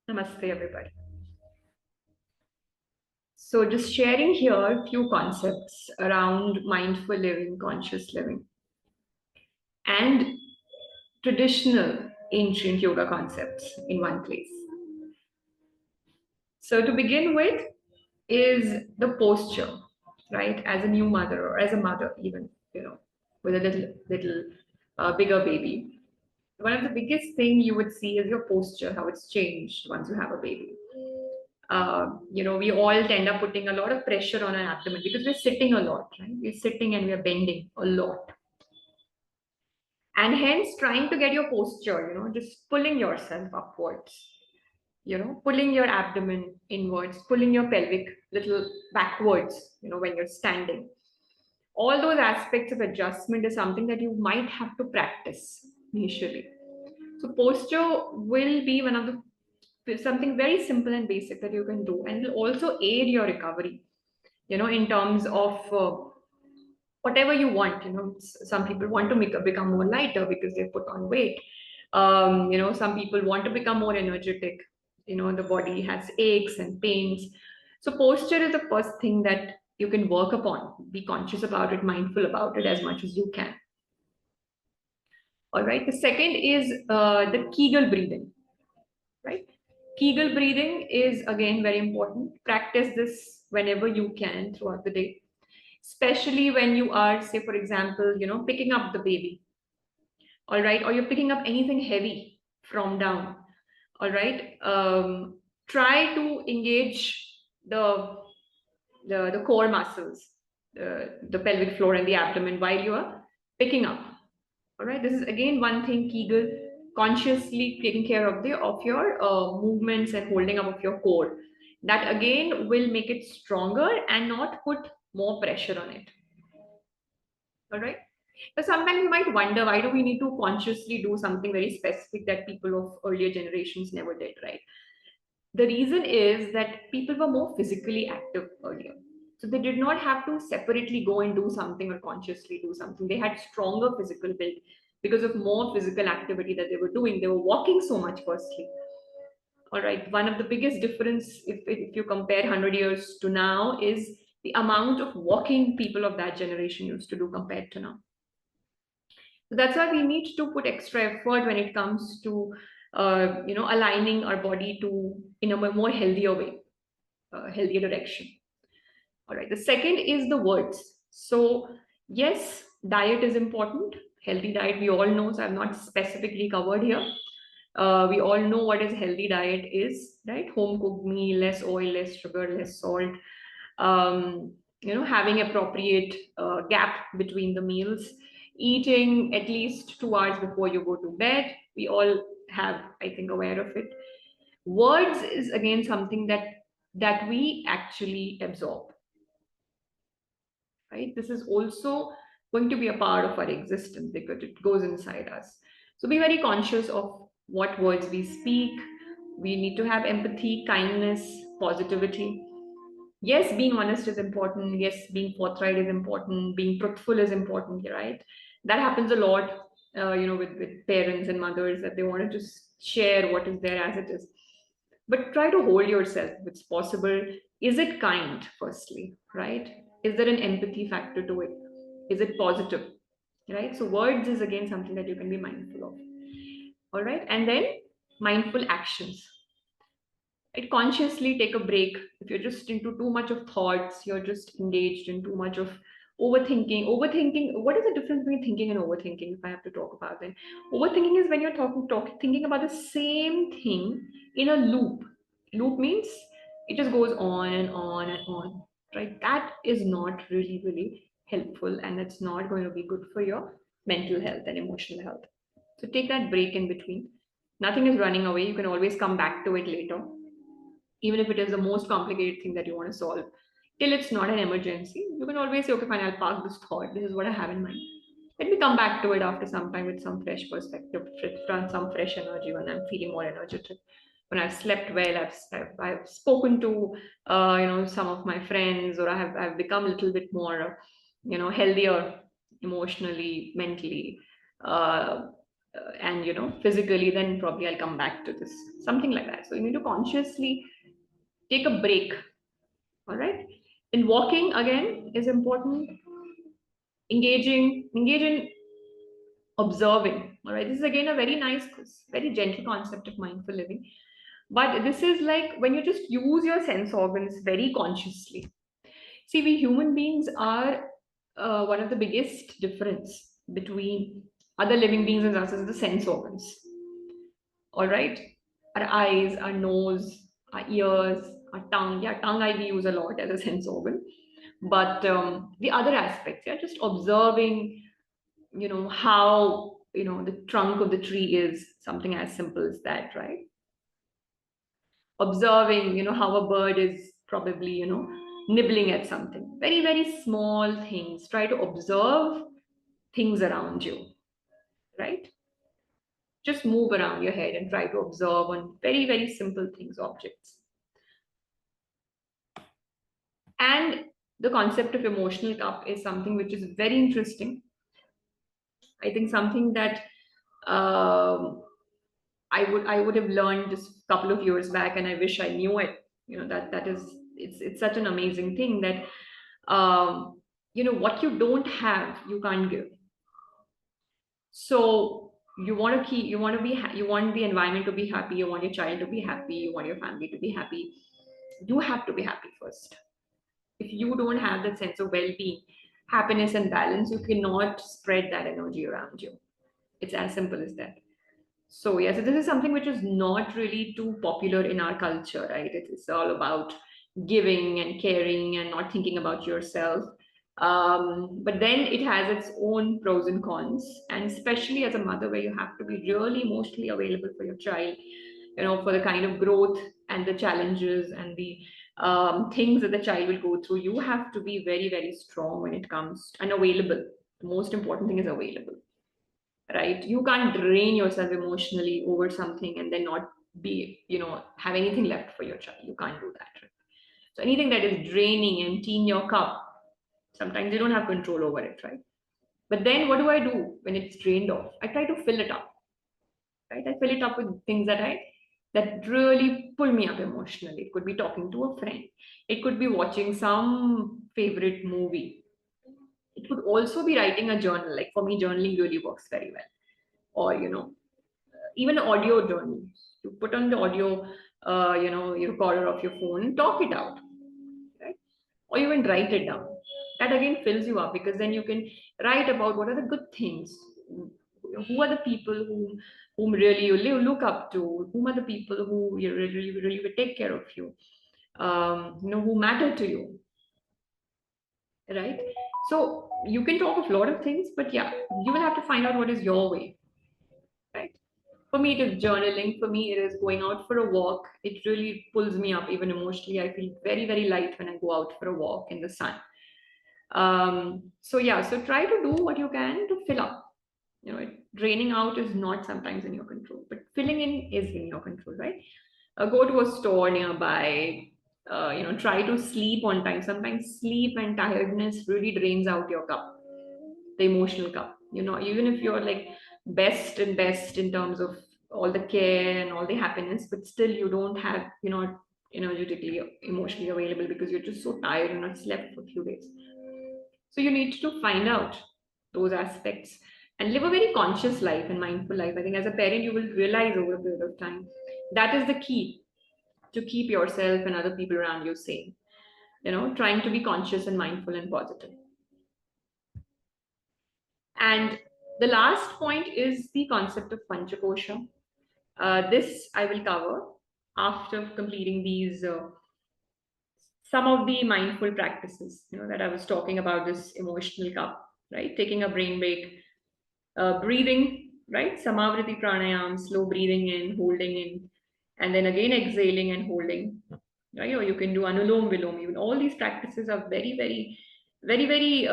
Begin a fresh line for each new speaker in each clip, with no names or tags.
Namaste, everybody. So, just sharing here a few concepts around mindful living, conscious living, and traditional ancient yoga concepts in one place. So, to begin with, is the posture, right? As a new mother or as a mother, even, with a little bigger baby. One of the biggest thing you would see is your posture, how it's changed once you have a baby. We all tend up putting a lot of pressure on our abdomen because we're sitting a lot, right? We're sitting and we're bending a lot. And hence trying to get your posture, just pulling yourself upwards, pulling your abdomen inwards, pulling your pelvic little backwards, when you're standing. All those aspects of adjustment is something that you might have to practice initially. So posture will be one of the something very simple and basic that you can do, and will also aid your recovery, in terms of whatever you want. Some people want to become more lighter because they put on weight. Some people want to become more energetic. The body has aches and pains. So posture is the first thing that you can work upon. Be conscious about it, mindful about it as much as you can. All right. The second is the Kegel breathing, right? Kegel breathing is again very important. Practice this whenever you can throughout the day, especially when you are, say, for example, picking up the baby, all right, or you're picking up anything heavy from down, all right. Try to engage the the core muscles, the pelvic floor and the abdomen while you are picking up. All right, this is again one thing, Kegel, consciously taking care of your movements and holding up of your core. That again will make it stronger and not put more pressure on it. All right. But sometimes you might wonder, why do we need to consciously do something very specific that people of earlier generations never did, right? The reason is that people were more physically active earlier. So they did not have to separately go and do something or consciously do something. They had stronger physical build because of more physical activity that they were doing. They were walking so much, firstly. All right. One of the biggest difference, if you compare 100 years to now, is the amount of walking people of that generation used to do compared to now. So that's why we need to put extra effort when it comes to, aligning our body to in a more healthier way, healthier direction. All right. The second is the words. So yes, diet is important. Healthy diet, we all know. So I've not specifically covered here. We all know what is healthy diet is, right? Home cooked meal, less oil, less sugar, less salt. Having appropriate gap between the meals, eating at least 2 hours before you go to bed. We all have, I think, aware of it. Words is again something that we actually absorb, right? This is also going to be a part of our existence because it goes inside us. So be very conscious of what words we speak. We need to have empathy, kindness, positivity. Yes, being honest is important. Yes, being forthright is important. Being truthful is important, right? That happens a lot, with parents and mothers, that they want to just share what is there as it is. But try to hold yourself if it's possible. Is it kind, firstly, right? Is there an empathy factor to it? Is it positive, right? So words is again something that you can be mindful of. All right. And then mindful actions, right? Consciously take a break. If you're just into too much of thoughts, you're just engaged in too much of overthinking. What is the difference between thinking and overthinking, if I have to talk about it? Overthinking is when you're thinking about the same thing in a loop means it just goes on and on and on, right? That is not really helpful, and it's not going to be good for your mental health and emotional health. So take that break in between. Nothing is running away. You can always come back to it later, even if it is the most complicated thing that you want to solve. Till it's not an emergency, you can always say, okay, fine, I'll park this thought. This is what I have in mind. Let me come back to it after some time with some fresh perspective, some fresh energy, when I'm feeling more energetic. When I've slept well, I've spoken to some of my friends, or I've become a little bit more healthier emotionally, mentally. and physically, then probably I'll come back to this, something like that. So you need to consciously take a break. All right. And walking again is important. Engage in observing. All right. This is again a very nice, very gentle concept of mindful living. But this is like when you just use your sense organs very consciously. See, we human beings are one of the biggest difference between other living beings and us is the sense organs. All right. Our eyes, our nose, our ears, our tongue. Yeah, tongue I we use a lot as a sense organ. But the other aspects, yeah, just observing, how, the trunk of the tree is something as simple as that, right? Observing, how a bird is probably, nibbling at something. Very, very small things. Try to observe things around you, right? Just move around your head and try to observe on very, very simple things, objects. And the concept of emotional cup is something which is very interesting. I think something that um, I would have learned just a couple of years back, and I wish I knew it. That is it's such an amazing thing that what you don't have, you can't give. So you want to keep, you want to be, you want the environment to be happy, you want your child to be happy, you want your family to be happy. You have to be happy first. If you don't have that sense of well-being, happiness, and balance, you cannot spread that energy around you. It's as simple as that. So yeah, so this is something which is not really too popular in our culture, right? It's all about giving and caring and not thinking about yourself. But then it has its own pros and cons, and especially as a mother, where you have to be really emotionally available for your child, for the kind of growth and the challenges and the things that the child will go through. You have to be very, very strong when it comes and available. The most important thing is available, right? You can't drain yourself emotionally over something and then not be, have anything left for your child. You can't do that, right? So anything that is draining, emptying your cup, sometimes you don't have control over it, right? But then what do I do when it's drained off? I try to fill it up, right? I fill it up with things that really pull me up emotionally. It could be talking to a friend. It could be watching some favorite movie. It could also be writing a journal. Like for me, journaling really works very well. Or, even audio journal. You put on the audio, your recorder of your phone and talk it out, right? Or even write it down. That again fills you up because then you can write about what are the good things. Who are the people whom really you look up to? Whom are the people who you really will take care of you? Who matter to you, right? So you can talk of a lot of things, but yeah, you will have to find out what is your way, right? For me, it is journaling. For me, it is going out for a walk. It really pulls me up, even emotionally. I feel very, very light when I go out for a walk in the sun. So yeah, so try to do what you can to fill up. Draining out is not sometimes in your control, but filling in is in your control, right? Go to a store nearby. Try to sleep on time. Sometimes sleep and tiredness really drains out your cup, the emotional cup. Even if you're like best and best in terms of all the care and all the happiness, but still you don't have, energetically, emotionally available because you're just so tired and not slept for a few days. So you need to find out those aspects and live a very conscious life and mindful life. I think as a parent, you will realize over a period of time that is the key to keep yourself and other people around you sane. Trying to be conscious and mindful and positive. And the last point is the concept of Panchakosha. This I will cover after completing these some of the mindful practices, that I was talking about, this emotional cup, right? Taking a brain break, breathing, right? Samavriti pranayam, slow breathing in, holding in, and then again exhaling and holding, right? Or you can do anulom vilom. Even all these practices are very, very, very, very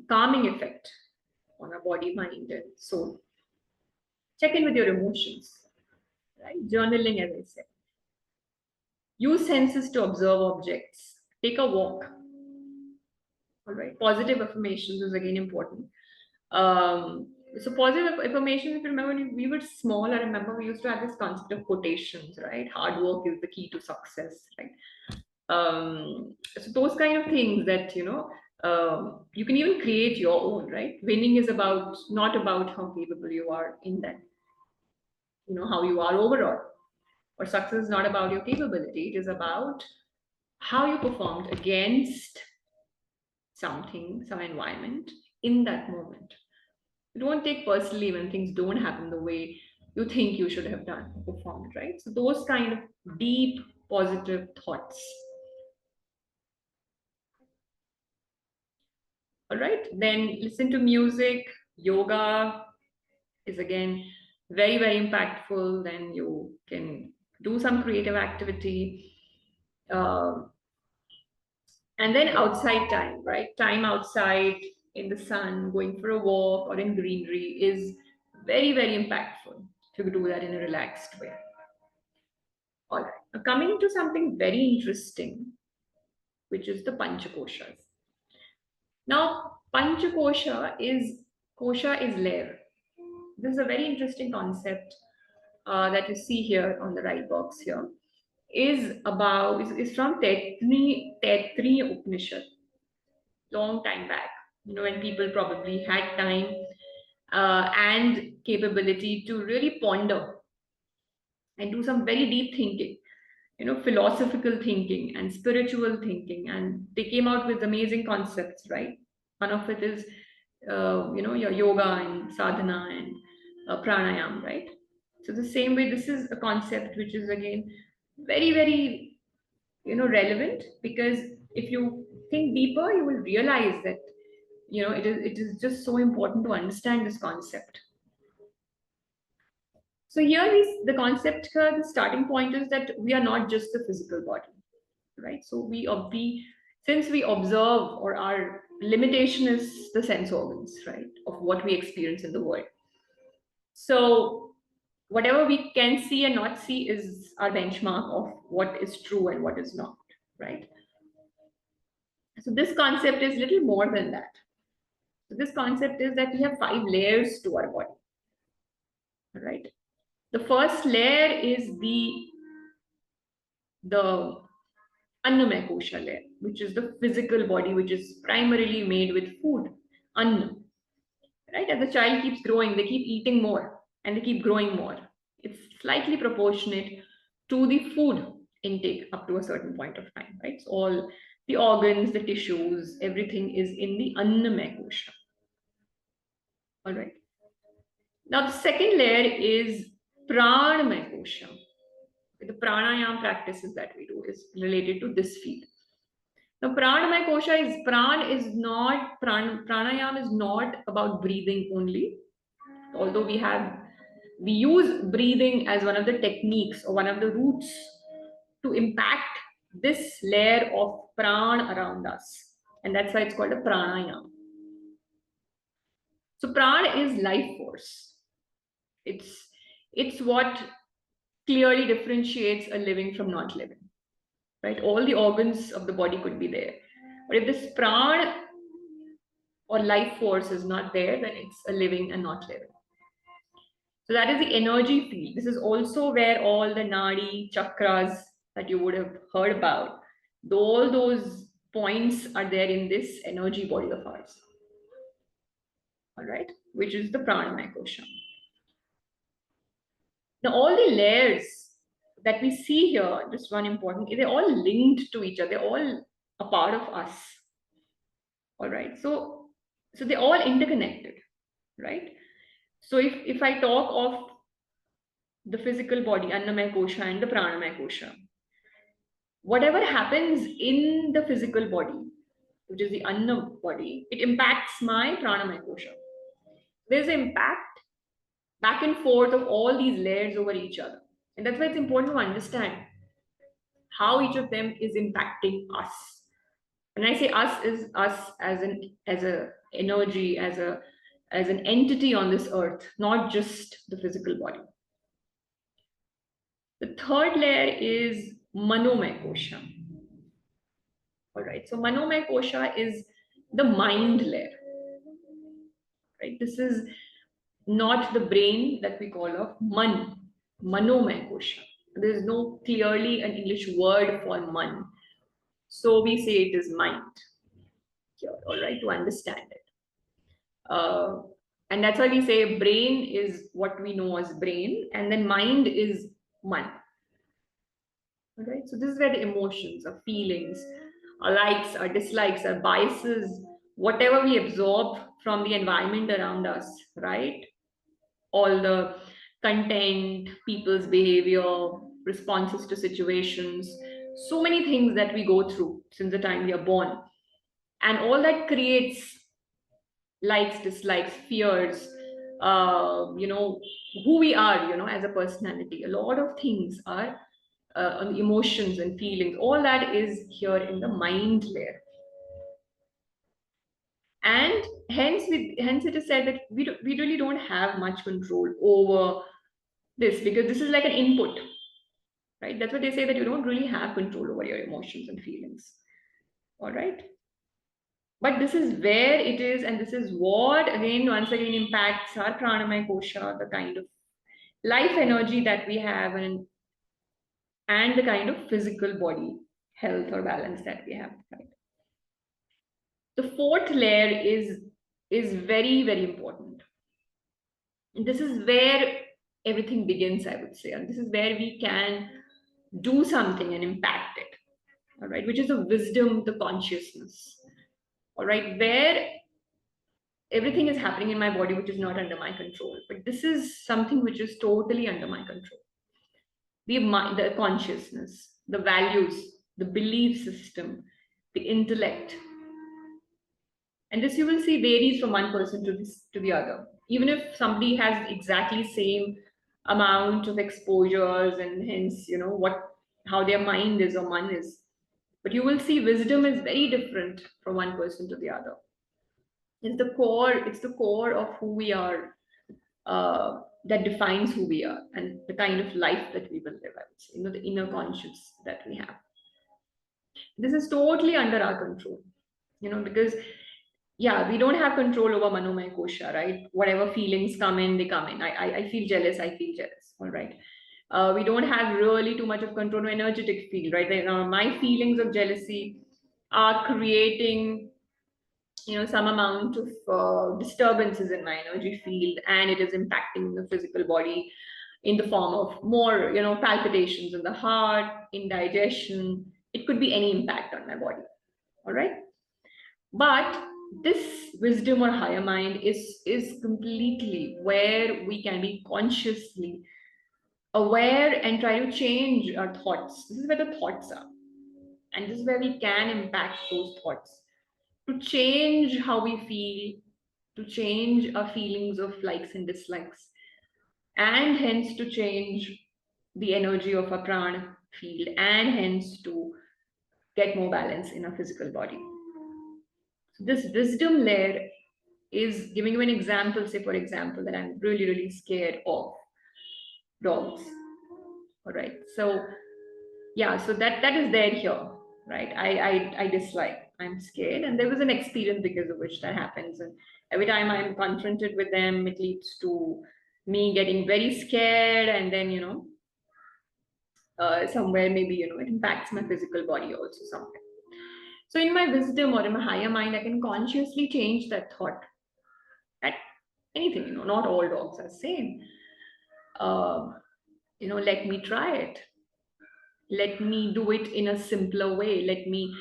calming effect on our body, mind, and soul. Check in with your emotions, right? Journaling, as I said. Use senses to observe objects. Take a walk. All right. Positive affirmations is again important. So positive affirmation, if you remember when we were small, I remember we used to have this concept of quotations, right? Hard work is the key to success, right? So those kind of things that, you can even create your own, right? Winning is about, not about how capable you are in that, how you are overall. Or success is not about your capability, it is about how you performed against something, some environment in that moment. Don't take personally when things don't happen the way you think you should have done or performed, right? So those kind of deep positive thoughts. All right, then listen to music. Yoga is again very, very impactful. Then you can do some creative activity. Uh, and then outside time, right? Time outside in the sun, going for a walk or in greenery is very, very impactful if you do that in a relaxed way. All right. Now coming to something very interesting, which is the Panchakoshas. Now, kosha is layer. This is a very interesting concept that you see here on the right box here. Is from Tetri Upanishad, long time back. When people probably had time and capability to really ponder and do some very deep thinking, philosophical thinking and spiritual thinking, and they came out with amazing concepts, right? One of it is, your yoga and sadhana and pranayam, right? So the same way, this is a concept which is again very, very, relevant, because if you think deeper, you will realize that, it is just so important to understand this concept. So here is the concept, the starting point is that we are not just the physical body, right? So since we observe, or our limitation is the sense organs, right, of what we experience in the world. So whatever we can see and not see is our benchmark of what is true and what is not, right? So this concept is little more than that. So this concept is that we have 5 layers to our body, right? The first layer is the Annamaya kosha layer, which is the physical body, which is primarily made with food, anna, right? As the child keeps growing, they keep eating more and they keep growing more. It's slightly proportionate to the food intake up to a certain point of time, right? So all the organs, the tissues, everything is in the Annamaya kosha. All right. Now the second layer is Pranamaya kosha. The pranayam practices that we do is related to this field. Now, pranamaya kosha pranayam is not about breathing only. Although we use breathing as one of the techniques or one of the routes to impact this layer of prana around us. And that's why it's called a pranayam. So prana is life force. It's what clearly differentiates a living from not living. Right? All the organs of the body could be there. But if this prana or life force is not there, then it's a living and not living. So that is the energy field. This is also where all the nadi chakras that you would have heard about, all those points are there in this energy body of ours. All right, which is the pranamaya kosha. Now, all the layers that we see here, just one important, they're all linked to each other. They're all a part of us. All right, so they're all interconnected, right? So if I talk of the physical body, Annamaya kosha and the Pranamaya kosha, whatever happens in the physical body, which is the Anna body, it impacts my Pranamaya kosha. There's an impact back and forth of all these layers over each other. And that's why it's important to understand how each of them is impacting us. When I say us, is us as a energy, as an entity on this earth, not just the physical body. The third layer is Manomaya kosha. All right, so Manomaya kosha is the mind layer. Right, this is not the brain that we call of man, manomaya kosha. There is no clearly an English word for man. So we say it is mind here, all right, to understand it. Uh, and that's why we say brain is what we know as brain, and then mind is man. All right, so this is where the emotions, our feelings, our likes, our dislikes, our biases, whatever we absorb from the environment around us, right? All the content, people's behavior, responses to situations, so many things that we go through since the time we are born. And all that creates likes, dislikes, fears, who we are, as a personality. A lot of things are on emotions and feelings. All that is here in the mind layer. And hence it is said that we really don't have much control over this, because this is like an input, right? That's what they say, that you don't really have control over your emotions and feelings. All right. But this is where it is, and this is what again, once again, impacts our pranamaya kosha, the kind of life energy that we have, and the kind of physical body health or balance that we have. Right? The fourth layer is very, very important. And this is where everything begins, I would say. And this is where we can do something and impact it. All right, which is the wisdom, the consciousness. All right, where everything is happening in my body which is not under my control. But this is something which is totally under my control. The mind, the consciousness, the values, the belief system, the intellect. And this you will see varies from one person to the other. Even if somebody has exactly same amount of exposures, and hence, how their mind is or man is. But you will see wisdom is very different from one person to the other. It's the core of who we are, that defines who we are and the kind of life that we will live. I would say, the inner conscience that we have. This is totally under our control, because yeah, we don't have control over manomaya kosha, right? Whatever feelings come in, they come in. I feel jealous, I feel jealous. All right. We don't have really too much of control over energetic field, right? My feelings of jealousy are creating, some amount of disturbances in my energy field, and it is impacting the physical body in the form of more, palpitations in the heart, indigestion. It could be any impact on my body. All right. But this wisdom or higher mind is completely where we can be consciously aware and try to change our thoughts. This is where the thoughts are, and this is where we can impact those thoughts to change how we feel, to change our feelings of likes and dislikes, and hence to change the energy of our prana field, and hence to get more balance in our physical body. So this wisdom layer is giving you an example. Say, for example, that I'm really, really scared of dogs. All right. So yeah, so that is there here, right? I dislike. I'm scared, and there was an experience because of which that happens. And every time I'm confronted with them, it leads to me getting very scared, and then somewhere maybe it impacts my physical body also somewhere. So in my wisdom or in my higher mind, I can consciously change that thought. At anything, not all dogs are same. Uh, let me try it. Let me do it in a simpler way. Let me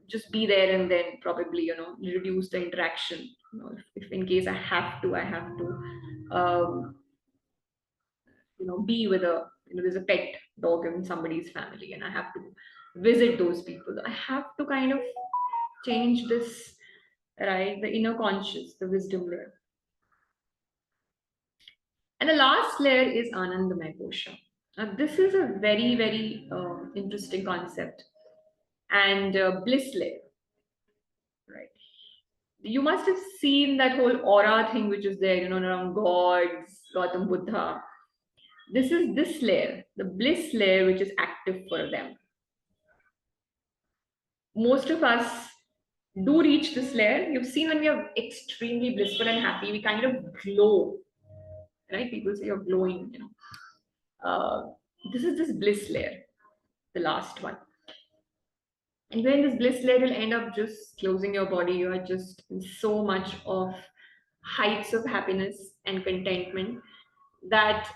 just be there, and then probably, reduce the interaction. If in case I have to, um, be with there's a pet dog in somebody's family, and I have to visit those people. I have to kind of change this, right? The inner conscious, the wisdom layer. And the last layer is Anandamaya Kosha. Now, this is a very, very interesting concept, and bliss layer, right? You must have seen that whole aura thing which is there, around gods, Gautam Buddha. This is this layer, the bliss layer, which is active for them. Most of us do reach this layer. You've seen when we are extremely blissful and happy, we kind of glow, right? People say you're glowing, you know. This is this bliss layer, the last one. And when this bliss layer will end up just closing your body, you are just in so much of heights of happiness and contentment that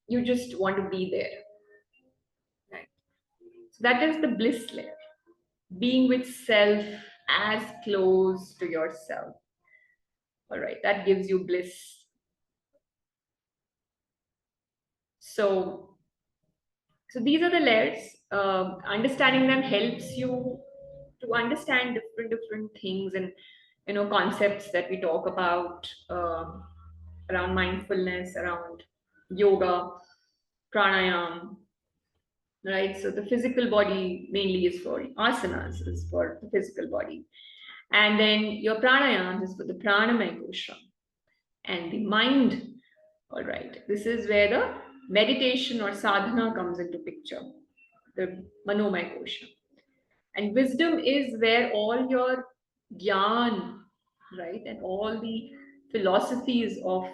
you just want to be there. Right? So that is the bliss layer. Being with self, as close to yourself. All right, that gives you bliss. So, so these are the layers. Understanding them helps you to understand different things and concepts that we talk about around mindfulness, around yoga, pranayam, right? So the physical body mainly is for asanas, is for the physical body, and then your pranayam is for the pranamaya kosha and the mind. All right, this is where the meditation or sadhana comes into picture, the manomaya kosha. And wisdom is where all your gyan, right, and all the philosophies of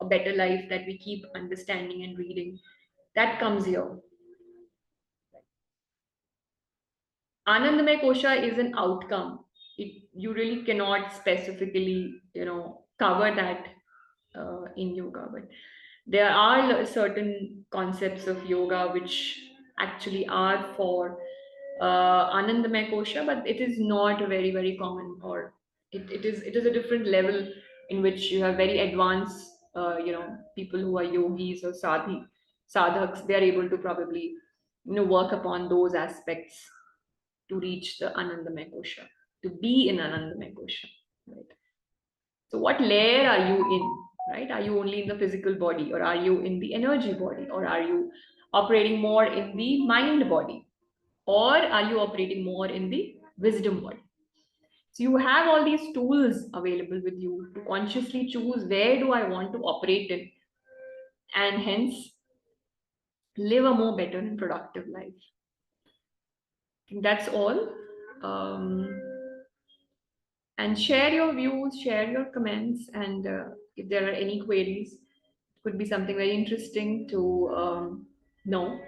a better life that we keep understanding and reading, that comes here. Anandamaya kosha is an outcome. You really cannot specifically cover that in yoga, but there are certain concepts of yoga which actually are for Anandamaya kosha, but it is not very common, or it is a different level in which you have very advanced people who are yogis or sadhaks. They are able to probably work upon those aspects to reach the Anandamaya kosha, to be in Anandamaya kosha, right? So what layer are you in, right? Are you only in the physical body, or are you in the energy body, or are you operating more in the mind body, or are you operating more in the wisdom body? So you have all these tools available with you to consciously choose where do I want to operate in, and hence live a more better and productive life. I think that's all. Um, and share your views, share your comments, and if there are any queries, it could be something very interesting to know.